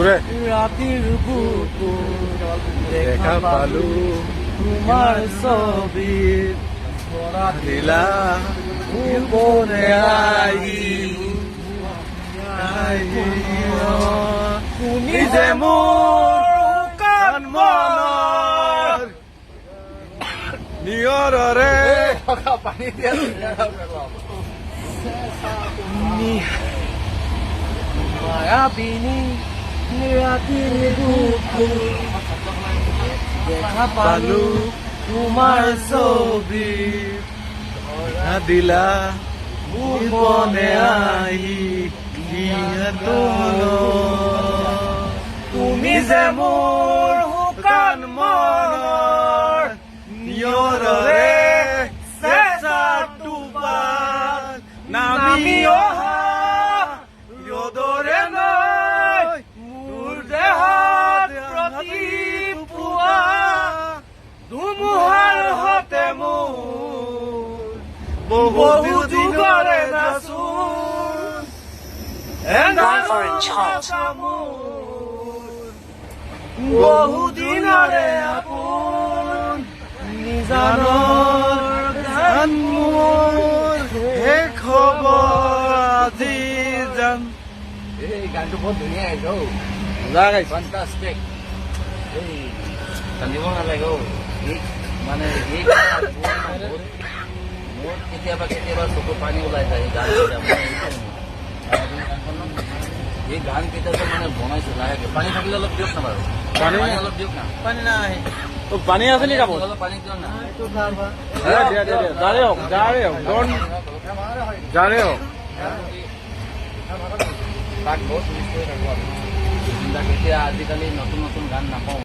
ৰাতিৰ বুকুত দেখা পালো তোমাৰ ছবিত পৰা দিলা উপৰে তুমি যে মোৰ কাণ মনৰ নিয়ৰৰে পানী মায়াবিনী ৰাতিৰ বুকুত দেখা পালো তোমাৰ ছবি ধৰা দিলা মনে আহি তুমি যে মোৰ শুকান মনৰ নিয়ৰৰে চেঁচা টোপাল নামি অহা ৰ'দৰে নৈ মোৰ দেহত প্ৰতিপুৱা ধুমুহাৰ হতে মোৰ বহু যুগৰে নাচোন বহু দিনৰে আপোন নিজানৰ গান মোৰ শেষ হ'ব আজি জান। এই গানটো বহুত ধুনীয়া গাইছ ফেণ্টাষ্টিক। এই কান্দিব নালাগে মানে মোৰ কেতিয়াবা চকু পানী ওলাই যায় গান এই গান কেইটাতো মানে বনাইছো লাহেকে। পানী থাকিলে অলপ দিয়ক না বাৰু, পানী অলপ দিয়ক না। পানী নাই পানী আছে নি কাপোৰ অলপ পানী দিয়ক না। তাক বহুত মিছ কৰি থাকো। এতিয়া আজিকালি নতুন নতুন গান নাপাওঁ।